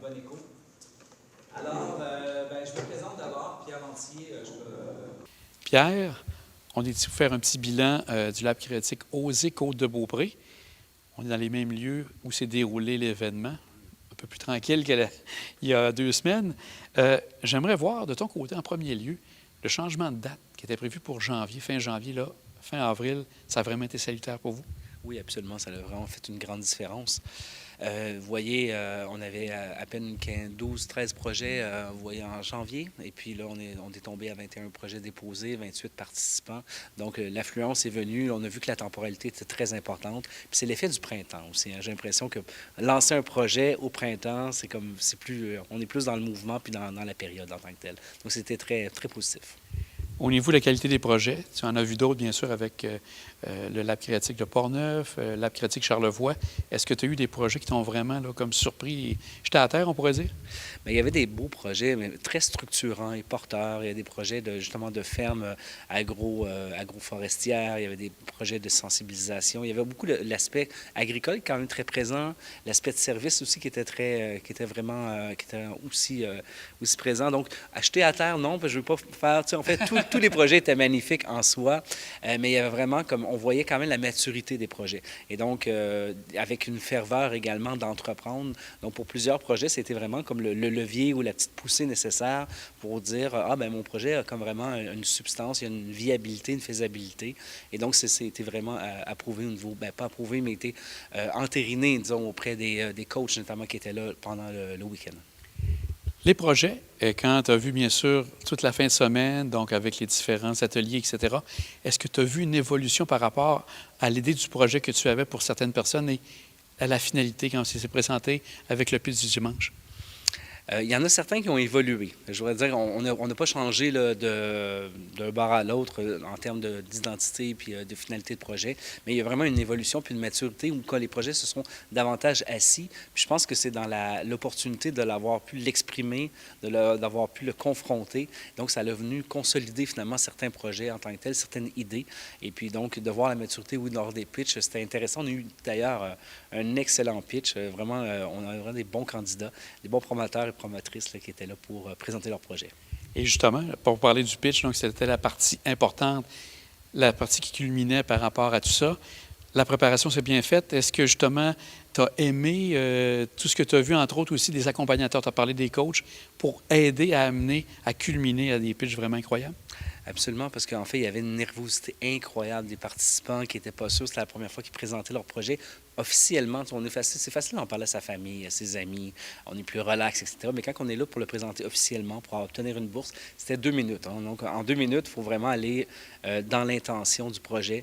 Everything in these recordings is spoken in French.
bon écho. Alors, je me présente d'abord, Pierre Entier. Pierre, on est ici pour faire un petit bilan du Lab créatique Oser Côte-de-Beaupré. On est dans les mêmes lieux où s'est déroulé l'événement, un peu plus tranquille qu'il y a 2 semaines. J'aimerais voir de ton côté, en premier lieu, le changement de date qui était prévu pour janvier, fin janvier, là, fin avril. Ça a vraiment été salutaire pour vous? Oui, absolument. Ça a vraiment fait une grande différence. Vous voyez, on avait à peine 12-13 projets vous voyez, en janvier. Et puis là, on est tombé à 21 projets déposés, 28 participants. Donc, l'affluence est venue. On a vu que la temporalité était très importante. Puis c'est l'effet du printemps aussi. Hein. J'ai l'impression que lancer un projet au printemps, on est plus dans le mouvement puis dans la période en tant que telle. Donc, c'était très, très positif. Au niveau de la qualité des projets, tu en as vu d'autres, bien sûr, avec le Lab créatique de Portneuf, le Lab créatique Charlevoix. Est-ce que tu as eu des projets qui t'ont vraiment là, comme surpris? J'étais à terre, on pourrait dire? Bien, il y avait des beaux projets, mais très structurants et porteurs. Il y a des projets justement de fermes agroforestières. Il y avait des projets de sensibilisation. Il y avait beaucoup l'aspect agricole quand même très présent, l'aspect de service aussi qui était aussi présent. Donc, acheter à terre, non, parce que je ne veux pas faire. En fait, tous les projets étaient magnifiques en soi, mais il y avait vraiment on voyait quand même la maturité des projets. Et donc, avec une ferveur également d'entreprendre. Donc, pour plusieurs projets, c'était vraiment comme le levier ou la petite poussée nécessaire pour dire mon projet a comme vraiment une substance, il y a une viabilité, une faisabilité. Et donc, c'était vraiment approuvé au niveau, pas approuvé, mais été entériné, disons, auprès des coachs notamment qui étaient là pendant le week-end. Les projets, quand tu as vu, bien sûr, toute la fin de semaine, donc avec les différents ateliers, etc., est-ce que tu as vu une évolution par rapport à l'idée du projet que tu avais pour certaines personnes et à la finalité quand c'est présenté avec le pitch du dimanche? Il y en a certains qui ont évolué. Je voudrais dire, on n'a pas changé d'un bord à l'autre en termes d'identité et de finalité de projet, mais il y a vraiment une évolution puis une maturité où quand les projets se sont davantage assis. Puis je pense que c'est dans l'opportunité de l'avoir pu l'exprimer, d'avoir pu le confronter. Donc, ça a venu consolider finalement certains projets en tant que tels, certaines idées. Et puis donc, de voir la maturité, oui, lors des pitchs, c'était intéressant. On a eu d'ailleurs un excellent pitch. Vraiment, on a vraiment des bons candidats, des bons promoteurs et promotrices là, qui étaient là pour présenter leur projet. Et justement, pour parler du pitch, donc c'était la partie importante, la partie qui culminait par rapport à tout ça. La préparation s'est bien faite. Est-ce que justement, tu as aimé tout ce que tu as vu, entre autres aussi des accompagnateurs, tu as parlé des coachs, pour aider à amener, à culminer à des pitchs vraiment incroyables? Absolument, parce qu'en fait, il y avait une nervosité incroyable des participants qui n'étaient pas sûrs. C'était la première fois qu'ils présentaient leur projet officiellement. C'est facile d'en parler à sa famille, à ses amis. On est plus relax, etc. Mais quand on est là pour le présenter officiellement, pour obtenir une bourse, c'était 2 minutes. Hein. Donc, en 2 minutes, il faut vraiment aller dans l'intention du projet,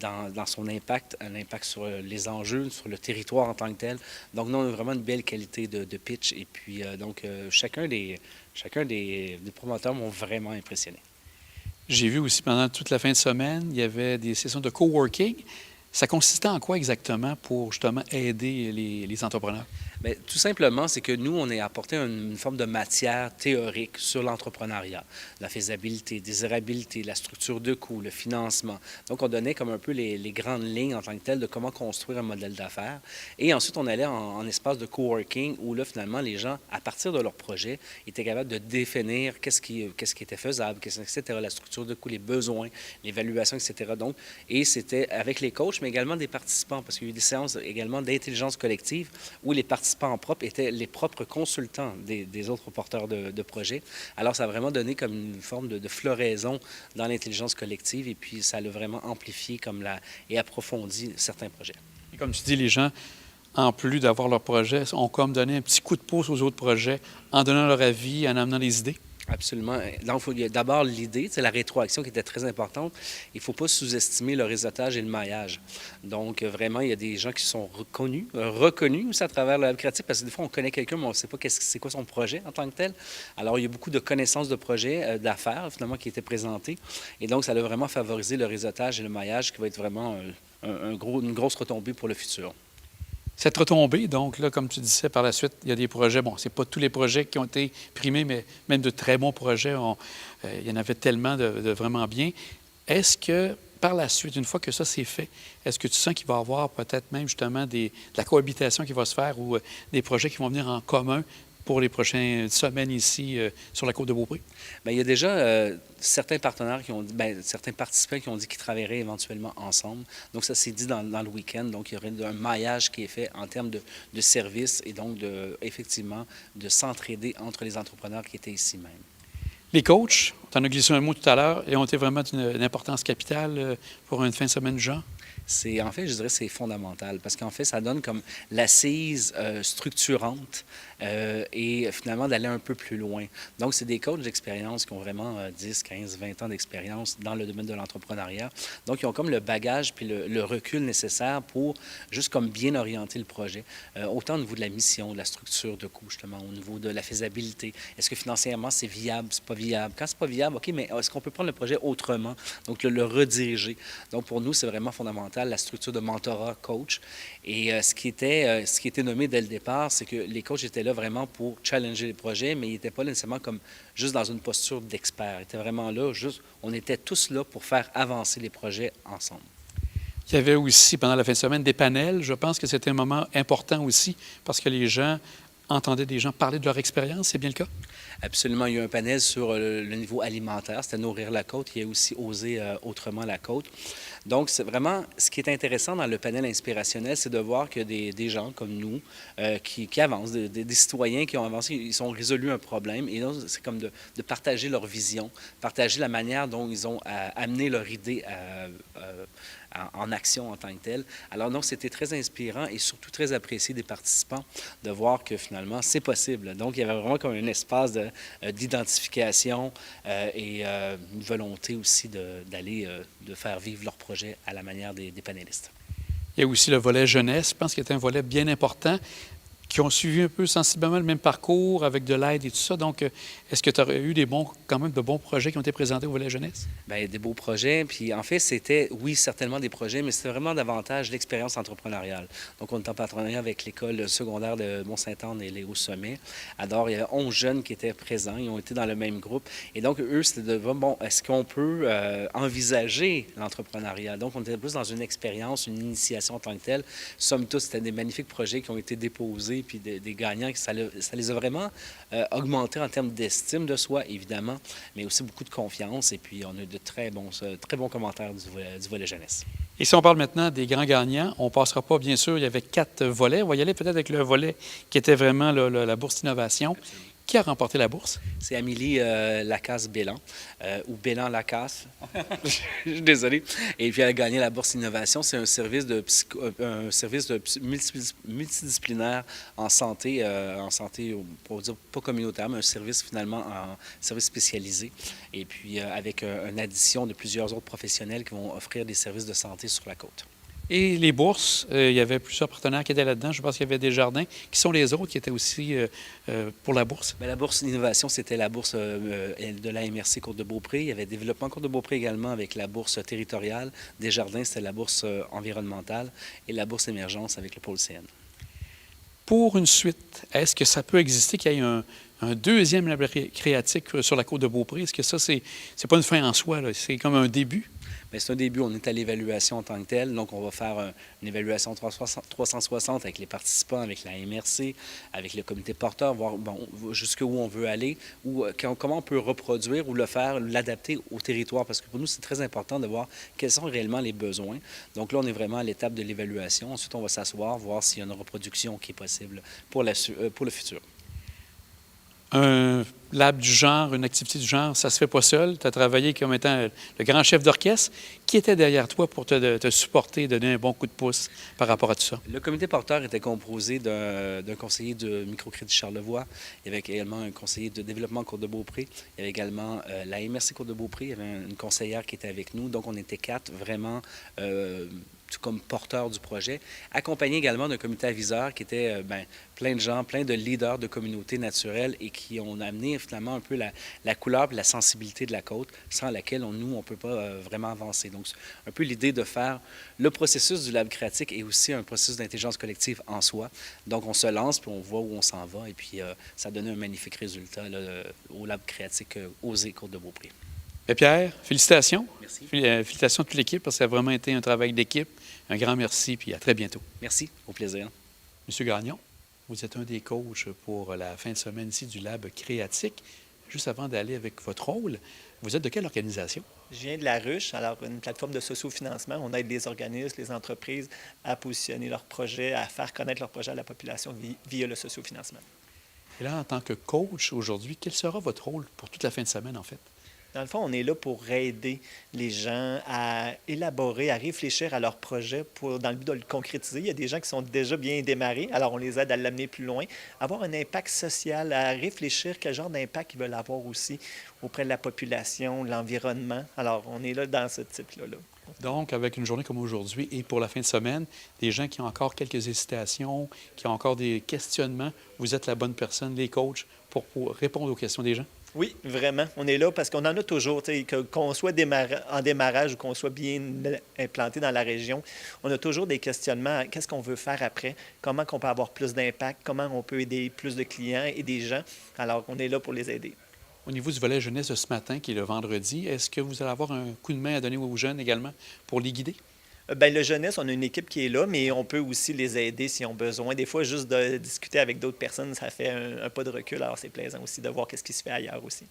dans son impact, un impact sur les enjeux, sur le territoire en tant que tel. Donc, nous, on a vraiment une belle qualité de pitch. Et puis, chacun des promoteurs m'ont vraiment impressionné. J'ai vu aussi pendant toute la fin de semaine, il y avait des sessions de coworking. Ça consistait en quoi exactement pour justement aider les entrepreneurs? Bien, tout simplement, c'est que nous, on a apporté une forme de matière théorique sur l'entrepreneuriat, la faisabilité, désirabilité, la structure de coût, le financement. Donc, on donnait comme un peu les grandes lignes en tant que telles de comment construire un modèle d'affaires. Et ensuite, on allait en espace de coworking où là, finalement, les gens, à partir de leur projet, étaient capables de définir qu'est-ce qui était faisable, etc., la structure de coût, les besoins, l'évaluation, etc. Donc, et c'était avec les coachs, mais également des participants, parce qu'il y a eu des séances également d'intelligence collective où les participants en propre étaient les propres consultants des autres porteurs de projets. Alors, ça a vraiment donné comme une forme de floraison dans l'intelligence collective et puis ça l'a vraiment amplifié et approfondi certains projets. Et comme tu dis, les gens, en plus d'avoir leur projet, ont comme donné un petit coup de pouce aux autres projets en donnant leur avis, en amenant des idées. Absolument. Donc, il y a d'abord l'idée, c'est la rétroaction qui était très importante. Il ne faut pas sous-estimer le réseautage et le maillage. Donc, vraiment, il y a des gens qui sont reconnus aussi à travers le Lab créatif, parce que des fois, on connaît quelqu'un, mais on ne sait pas c'est quoi son projet en tant que tel. Alors, il y a beaucoup de connaissances de projets, d'affaires, finalement, qui étaient présentées. Et donc, ça a vraiment favorisé le réseautage et le maillage qui va être vraiment une grosse retombée pour le futur. Cette retombée, donc, là, comme tu disais, par la suite, il y a des projets, bon, ce n'est pas tous les projets qui ont été primés, mais même de très bons projets, il y en avait tellement de vraiment bien. Est-ce que, par la suite, une fois que ça c'est fait, est-ce que tu sens qu'il va y avoir peut-être même justement de la cohabitation qui va se faire ou des projets qui vont venir en commun pour les prochaines semaines ici sur la côte de Beaupré? Bien, il y a déjà certains partenaires qui ont dit, certains participants qui ont dit qu'ils travailleraient éventuellement ensemble. Donc, ça s'est dit dans le week-end. Donc, il y aurait un maillage qui est fait en termes de services et donc, effectivement, de s'entraider entre les entrepreneurs qui étaient ici même. Les coachs, tu en as glissé un mot tout à l'heure, et ont été vraiment d'une importance capitale pour une fin de semaine du genre? En fait, je dirais que c'est fondamental parce qu'en fait, ça donne comme l'assise structurante et finalement d'aller un peu plus loin. Donc, c'est des coachs d'expérience qui ont vraiment 10, 15, 20 ans d'expérience dans le domaine de l'entrepreneuriat. Donc, ils ont comme le bagage puis le recul nécessaire pour juste comme bien orienter le projet, autant au niveau de la mission, de la structure de coût, justement, au niveau de la faisabilité. Est-ce que financièrement, c'est viable, c'est pas viable? Quand c'est pas viable, OK, mais est-ce qu'on peut prendre le projet autrement? Donc, le rediriger. Donc, pour nous, c'est vraiment fondamental, la structure de mentorat coach. Et ce qui était nommé dès le départ, c'est que les coachs étaient là vraiment pour challenger les projets, mais ils n'étaient pas nécessairement comme juste dans une posture d'expert. Ils étaient vraiment là, on était tous là pour faire avancer les projets ensemble. Il y avait aussi, pendant la fin de semaine, des panels. Je pense que c'était un moment important aussi parce que les gens entendaient des gens parler de leur expérience. C'est bien le cas? Absolument. Il y a eu un panel sur le niveau alimentaire. C'était Nourrir la côte. Il y a aussi Oser autrement la côte. Donc, c'est vraiment, ce qui est intéressant dans le panel inspirationnel, c'est de voir que des gens comme nous qui avancent, des citoyens qui ont avancé, ils ont résolu un problème. Et donc, c'est comme de partager leur vision, partager la manière dont ils ont amené leur idée en action en tant que telle. Alors donc, c'était très inspirant et surtout très apprécié des participants de voir que finalement, c'est possible. Donc, il y avait vraiment comme un espace d'identification et une volonté aussi d'aller, de faire vivre leur projet à la manière des panélistes. Il y a aussi le volet jeunesse, je pense qu'il est un volet bien important, qui ont suivi un peu sensiblement le même parcours avec de l'aide et tout ça. Donc, est-ce que tu aurais eu quand même de bons projets qui ont été présentés au volet jeunesse? Bien, des beaux projets. Puis, en fait, c'était, oui, certainement des projets, mais c'était vraiment davantage l'expérience entrepreneuriale. Donc, on est en partenariat avec l'école secondaire de Mont-Saint-Anne et les Hauts-Sommets. Alors, il y avait 11 jeunes qui étaient présents. Ils ont été dans le même groupe. Et donc, eux, c'était de voir, bon, est-ce qu'on peut envisager l'entrepreneuriat? Donc, on était plus dans une expérience, une initiation en tant que telle. Somme toute, c'était des magnifiques projets qui ont été déposés, puis des gagnants. Ça les a vraiment augmentés en termes d'estime de soi, évidemment, mais aussi beaucoup de confiance. Et puis, on a eu de très bons commentaires du volet jeunesse. Et si on parle maintenant des grands gagnants, on ne passera pas, bien sûr, il y avait 4 volets. On va y aller peut-être avec le volet qui était vraiment la bourse d'innovation. Absolument. Qui a remporté la bourse? C'est Amélie Lacasse-Bélan, ou Bélan-Lacasse, je suis désolé. Et puis, elle a gagné la bourse innovation. C'est un service multidisciplinaire en santé, pour dire pas communautaire, mais un service finalement en service spécialisé. Et puis, avec une addition de plusieurs autres professionnels qui vont offrir des services de santé sur la côte. Et les bourses, il y avait plusieurs partenaires qui étaient là-dedans. Je pense qu'il y avait Desjardins. Qui sont les autres qui étaient aussi pour la bourse? Bien, la bourse d'innovation, c'était la bourse de la MRC Côte-de-Beaupré. Il y avait Développement Côte-de-Beaupré également avec la bourse territoriale. Desjardins, c'était la bourse environnementale et la bourse émergence avec le pôle CN. Pour une suite, est-ce que ça peut exister qu'il y ait un deuxième laboratoire créatif sur la côte de Beaupré? Est-ce que ça, c'est pas une fin en soi, là? C'est comme un début? Bien, c'est un début. On est à l'évaluation en tant que telle. Donc, on va faire une évaluation 360 avec les participants, avec la MRC, avec le comité porteur, voir jusqu'où on veut aller, ou comment on peut reproduire ou le faire, l'adapter au territoire. Parce que pour nous, c'est très important de voir quels sont réellement les besoins. Donc là, on est vraiment à l'étape de l'évaluation. Ensuite, on va s'asseoir, voir s'il y a une reproduction qui est possible pour le futur. Un lab du genre, une activité du genre, ça ne se fait pas seul. Tu as travaillé comme étant le grand chef d'orchestre. Qui était derrière toi pour te supporter, donner un bon coup de pouce par rapport à tout ça? Le comité porteur était composé d'un conseiller de Microcrédit Charlevoix. Il y avait également un conseiller de développement Côte-de-Beaupré. Il y avait également la MRC Côte-de-Beaupré. Il y avait une conseillère qui était avec nous. Donc, on était 4 vraiment comme porteurs du projet, accompagné également d'un comité aviseur qui était plein de gens, plein de leaders de communautés naturelles et qui ont amené finalement un peu la couleur et la sensibilité de la côte, sans laquelle nous, on ne peut pas vraiment avancer. Donc, c'est un peu l'idée de faire le processus du lab créatique et aussi un processus d'intelligence collective en soi. Donc, on se lance, puis on voit où on s'en va, et puis ça a donné un magnifique résultat là, au lab créatique Oser Côte-de-Beaupré. Et Pierre, félicitations. Merci. Félicitations à toute l'équipe parce que ça a vraiment été un travail d'équipe. Un grand merci, puis à très bientôt. Merci, au plaisir. Monsieur Gagnon. Vous êtes un des coachs pour la fin de semaine ici du Lab Créatique. Juste avant d'aller avec votre rôle, vous êtes de quelle organisation? Je viens de La Ruche, alors une plateforme de sociofinancement. On aide les organismes, les entreprises à positionner leurs projets, à faire connaître leurs projets à la population via le sociofinancement. Et là, en tant que coach aujourd'hui, quel sera votre rôle pour toute la fin de semaine, en fait? Dans le fond, on est là pour aider les gens à élaborer, à réfléchir à leur projet dans le but de le concrétiser. Il y a des gens qui sont déjà bien démarrés, alors on les aide à l'amener plus loin, avoir un impact social, à réfléchir quel genre d'impact ils veulent avoir aussi auprès de la population, de l'environnement. Alors, on est là dans ce type-là. Donc, avec une journée comme aujourd'hui et pour la fin de semaine, des gens qui ont encore quelques hésitations, qui ont encore des questionnements, vous êtes la bonne personne, les coachs, pour répondre aux questions des gens? Oui, vraiment. On est là parce qu'on en a toujours, qu'on soit en démarrage ou qu'on soit bien implanté dans la région, on a toujours des questionnements. Qu'est-ce qu'on veut faire après? Comment on peut avoir plus d'impact? Comment on peut aider plus de clients et des gens? Alors, on est là pour les aider. Au niveau du volet jeunesse de ce matin, qui est le vendredi, est-ce que vous allez avoir un coup de main à donner aux jeunes également pour les guider? Bien, le jeunesse, on a une équipe qui est là, mais on peut aussi les aider s'ils ont besoin. Des fois, juste de discuter avec d'autres personnes, ça fait un pas de recul. Alors, c'est plaisant aussi de voir ce qui se fait ailleurs aussi.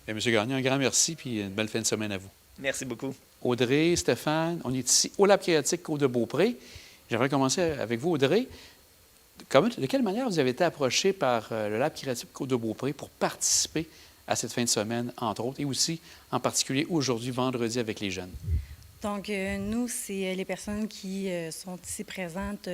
Bien, M. Gagnon, un grand merci puis une belle fin de semaine à vous. Merci beaucoup. Audrey, Stéphane, on est ici au Lab Créatique Côte-de-Beaupré. J'aimerais commencer avec vous, Audrey. De quelle manière vous avez été approché par le Lab Créatique Côte-de-Beaupré pour participer à cette fin de semaine, entre autres, et aussi en particulier aujourd'hui, vendredi, avec les jeunes? Donc, nous, c'est les personnes qui sont ici présentes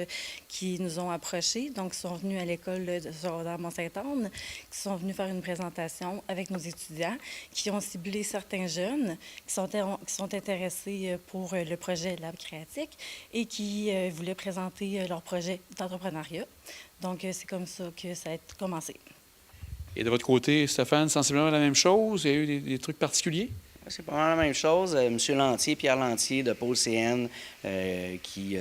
qui nous ont approchés, donc qui sont venues à l'école de secondaire Mont-Sainte-Anne, qui sont venus faire une présentation avec nos étudiants, qui ont ciblé certains jeunes qui sont intéressés pour le projet Lab Créatique et qui voulaient présenter leur projet d'entrepreneuriat. Donc, c'est comme ça que ça a commencé. Et de votre côté, Stéphane, sensiblement la même chose? Il y a eu des trucs particuliers? C'est pas mal la même chose. M. Lantier, Pierre Lantier de Pôle CN, qui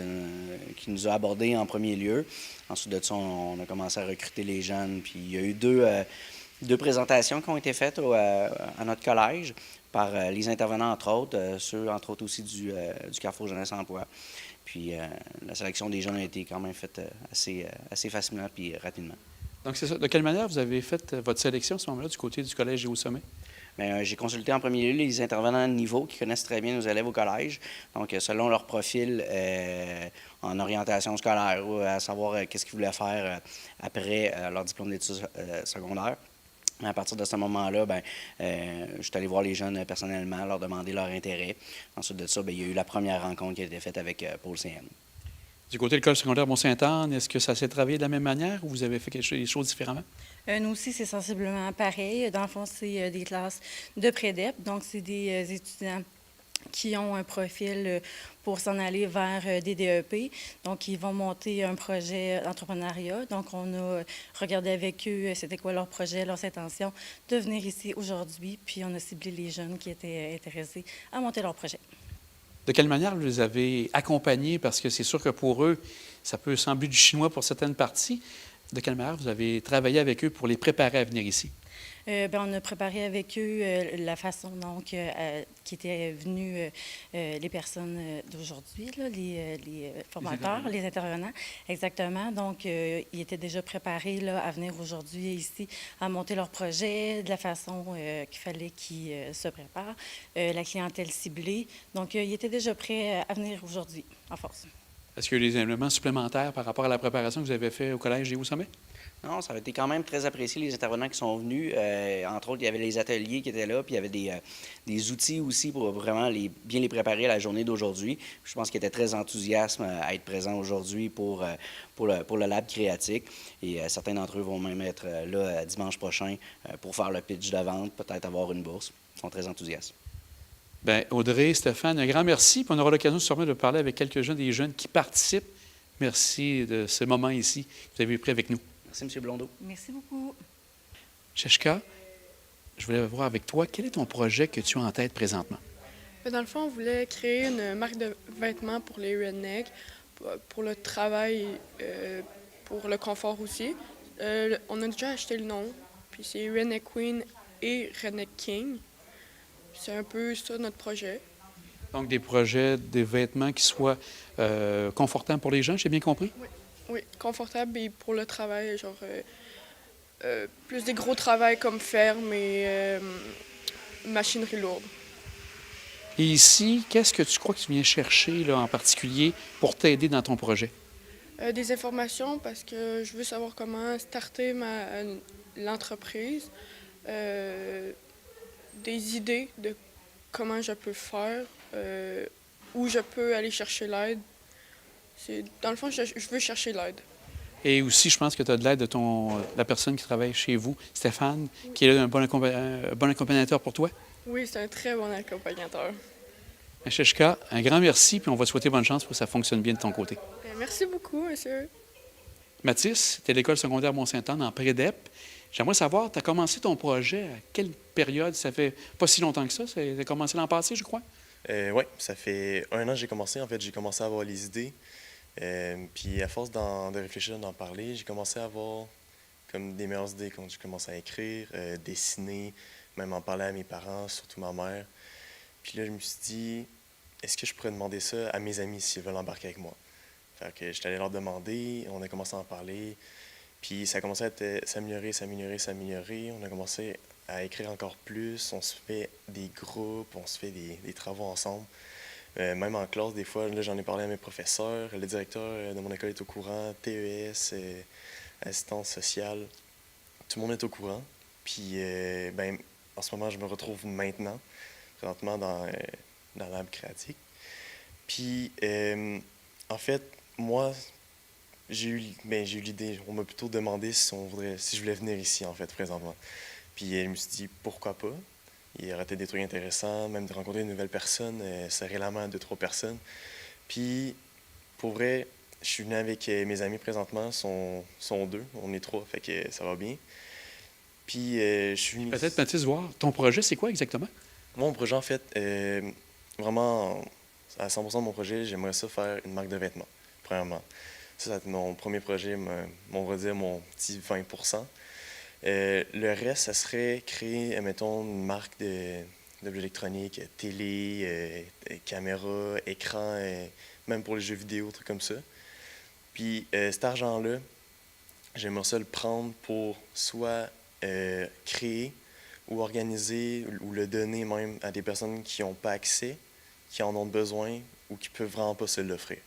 nous a abordés en premier lieu. Ensuite de ça, on a commencé à recruter les jeunes. Puis il y a eu deux présentations qui ont été faites à notre collège par les intervenants, entre autres, ceux, entre autres aussi du Carrefour Jeunesse Emploi. Puis la sélection des jeunes a été quand même faite assez facilement puis rapidement. Donc, c'est ça. De quelle manière vous avez fait votre sélection à ce moment-là du côté du Collège Géo-Sommet? Bien, j'ai consulté en premier lieu les intervenants de niveau qui connaissent très bien nos élèves au collège. Donc, selon leur profil en orientation scolaire, ou à savoir qu'est-ce qu'ils voulaient faire après leur diplôme d'études secondaires. À partir de ce moment-là, je suis allé voir les jeunes personnellement, leur demander leur intérêt. Ensuite de ça, il y a eu la première rencontre qui a été faite avec Pôle CN. Du côté de l'école secondaire Mont-Sainte-Anne, est-ce que ça s'est travaillé de la même manière ou vous avez fait des choses différemment? Nous aussi, c'est sensiblement pareil. Dans le fond, c'est des classes de pré-dep. Donc, c'est des étudiants qui ont un profil pour s'en aller vers des DEP. Donc, ils vont monter un projet d'entrepreneuriat. Donc, on a regardé avec eux c'était quoi leur projet, leurs intentions de venir ici aujourd'hui. Puis, on a ciblé les jeunes qui étaient intéressés à monter leur projet. De quelle manière vous les avez accompagnés? Parce que c'est sûr que pour eux, ça peut sembler du chinois pour certaines parties. De quelle manière vous avez travaillé avec eux pour les préparer à venir ici? On a préparé avec eux la façon donc qui étaient venus les personnes d'aujourd'hui, les formateurs, les intervenants, exactement. Donc, ils étaient déjà préparés là, à venir aujourd'hui ici, à monter leur projet de la façon qu'il fallait qu'ils se préparent, la clientèle ciblée. Donc, ils étaient déjà prêts à venir aujourd'hui, en force. Est-ce qu'il y a eu des éléments supplémentaires par rapport à la préparation que vous avez faite au Collège Géo-Sommet? Non, ça a été quand même très apprécié, les intervenants qui sont venus. Entre autres, il y avait les ateliers qui étaient là, puis il y avait des outils aussi pour vraiment bien les préparer à la journée d'aujourd'hui. Je pense qu'ils étaient très enthousiastes à être présents aujourd'hui pour le Lab Créatique. Et certains d'entre eux vont même être là dimanche prochain pour faire le pitch de vente, peut-être avoir une bourse. Ils sont très enthousiastes. Bien, Audrey, Stéphane, un grand merci. Puis on aura l'occasion sûrement de parler avec quelques-uns des jeunes qui participent. Merci de ce moment ici que vous avez pris avec nous. Merci, M. Blondeau. Merci beaucoup. Cheshka, je voulais voir avec toi, quel est ton projet que tu as en tête présentement? Dans le fond, on voulait créer une marque de vêtements pour les rednecks, pour le travail, pour le confort aussi. On a déjà acheté le nom, puis c'est Redneck Queen et Redneck King. C'est un peu ça notre projet. Donc, des projets, des vêtements qui soient confortables pour les gens, j'ai bien compris? Oui. Oui, confortable et pour le travail, genre plus des gros travails comme ferme et machinerie lourde. Et ici, qu'est-ce que tu crois que tu viens chercher là, en particulier pour t'aider dans ton projet? Des informations parce que je veux savoir comment starter l'entreprise, des idées de comment je peux faire, où je peux aller chercher l'aide. Dans le fond, je veux chercher l'aide. Et aussi, je pense que tu as de l'aide de la personne qui travaille chez vous, Stéphane, qui est là, un bon accompagnateur pour toi. Oui, c'est un très bon accompagnateur. Sheshka, un grand merci, puis on va te souhaiter bonne chance pour que ça fonctionne bien de ton côté. Merci beaucoup, monsieur. Mathis, tu es à l'école secondaire Mont-Saint-Anne en prédep. J'aimerais savoir, tu as commencé ton projet à quelle période? Ça fait pas si longtemps que ça. Ça a commencé l'an passé, je crois. Oui, ça fait 1 an que j'ai commencé. En fait, j'ai commencé à avoir les idées. Puis à force de réfléchir, d'en parler, j'ai commencé à avoir comme des meilleures idées quand j'ai commencé à écrire, dessiner, même en parler à mes parents, surtout ma mère. Puis là, je me suis dit, est-ce que je pourrais demander ça à mes amis s'ils veulent embarquer avec moi? Fait que j'étais allé leur demander, on a commencé à en parler, puis ça a commencé à s'améliorer. On a commencé à écrire encore plus, on se fait des groupes, on se fait des travaux ensemble. Même en classe, des fois, là, j'en ai parlé à mes professeurs, le directeur de mon école est au courant, TES, assistance sociale, tout le monde est au courant. Puis, en ce moment, je me retrouve maintenant, présentement dans l'Arbre créatique. Puis, en fait, moi, j'ai eu l'idée, on m'a plutôt demandé si je voulais venir ici, en fait, présentement. Puis, je me suis dit, pourquoi pas? Il y aurait peut-être des trucs intéressants, même de rencontrer de nouvelles personnes, serrer la main à 2-3 personnes. Puis, pour vrai, je suis venu avec mes amis présentement, sont 2, on est 3, fait que ça va bien. Puis, je suis venu... Peut-être, Mathis, voir, ton projet, c'est quoi exactement? Mon projet, en fait, vraiment, à 100% de mon projet, j'aimerais ça faire une marque de vêtements, premièrement. Ça va être mon premier projet, on va dire mon petit 20%. Le reste, ça serait créer, mettons, une marque d'objets électroniques, télé, caméra, écran, même pour les jeux vidéo, trucs comme ça. Puis cet argent-là, j'aimerais ça le prendre pour soit créer ou organiser ou le donner même à des personnes qui n'ont pas accès, qui en ont besoin ou qui ne peuvent vraiment pas se l'offrir.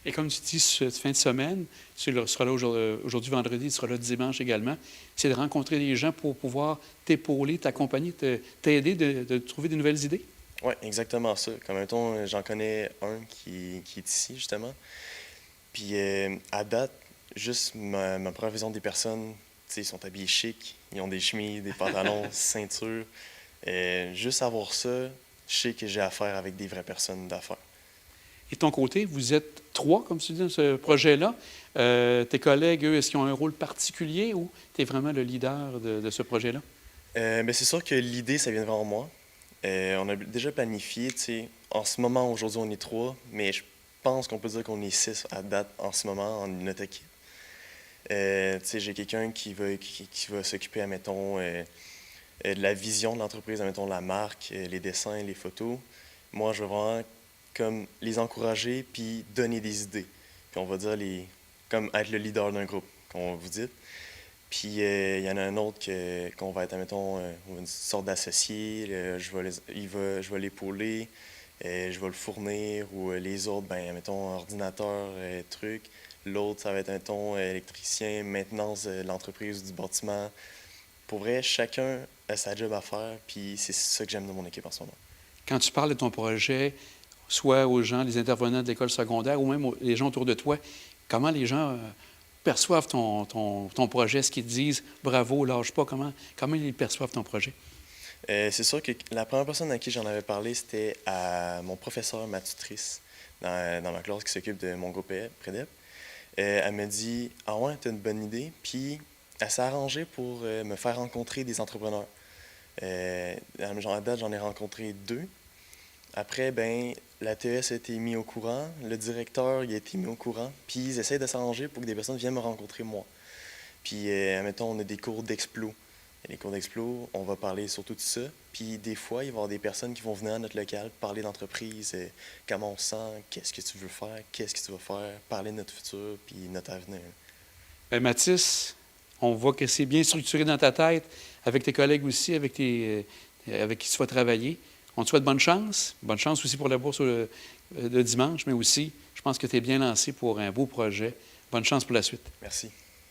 Et comme tu dis, cette fin de semaine, tu seras là aujourd'hui vendredi, tu seras là dimanche également, c'est de rencontrer des gens pour pouvoir t'épauler, t'accompagner, t'aider de trouver de nouvelles idées? Oui, exactement ça. Comme mettons, j'en connais un qui est ici, justement. Puis à date, juste ma première vision des personnes, ils sont habillés chic, ils ont des chemises, des pantalons, ceintures. Juste avoir ça, je sais que j'ai affaire avec des vraies personnes d'affaires. Et de ton côté, vous êtes 3, comme tu dis, dans ce projet-là. Tes collègues, eux, est-ce qu'ils ont un rôle particulier ou tu es vraiment le leader de ce projet-là? C'est sûr que l'idée, ça vient devant moi. On a déjà planifié, en ce moment, aujourd'hui, on est 3, mais je pense qu'on peut dire qu'on est 6 à date en ce moment, en notre équipe. J'ai quelqu'un qui va s'occuper, admettons, de la vision de l'entreprise, admettons, la marque, les dessins, les photos. Moi, je veux vraiment comme les encourager puis donner des idées. Puis on va dire comme être le leader d'un groupe, comme vous dites. Puis il y en a un autre qu'on va être, admettons, une sorte d'associé. Je vais l'épauler, je vais le fournir. Ou les autres, mettons, ordinateur, truc. L'autre, ça va être un ton électricien, maintenance de l'entreprise, du bâtiment. Pour vrai, chacun a sa job à faire, puis c'est ça que j'aime de mon équipe en ce moment. Quand tu parles de ton projet, soit aux gens, les intervenants de l'école secondaire, ou même les gens autour de toi, comment les gens perçoivent ton projet? Est-ce qu'ils te disent « bravo, lâche pas », comment ils perçoivent ton projet? C'est sûr que la première personne à qui j'en avais parlé, c'était à mon professeur, ma tutrice, dans ma classe qui s'occupe de mon groupe prédep. Elle m'a dit « Ah ouais, t'as une bonne idée », puis elle s'est arrangée pour me faire rencontrer des entrepreneurs. À date, j'en ai rencontré 2. Après, la TES a été mise au courant, le directeur il a été mis au courant, puis ils essaient de s'arranger pour que des personnes viennent me rencontrer moi. Puis, admettons, on a des cours d'explo. Les cours d'explo, on va parler surtout de ça. Puis des fois, il va y avoir des personnes qui vont venir à notre local parler d'entreprise, comment on se sent, qu'est-ce que tu veux faire, qu'est-ce que tu vas faire, parler de notre futur, puis notre avenir. Bien, Mathis, on voit que c'est bien structuré dans ta tête, avec tes collègues aussi, avec qui tu vas travailler. On te souhaite bonne chance. Bonne chance aussi pour la bourse de dimanche, mais aussi, je pense que tu es bien lancé pour un beau projet. Bonne chance pour la suite. Merci.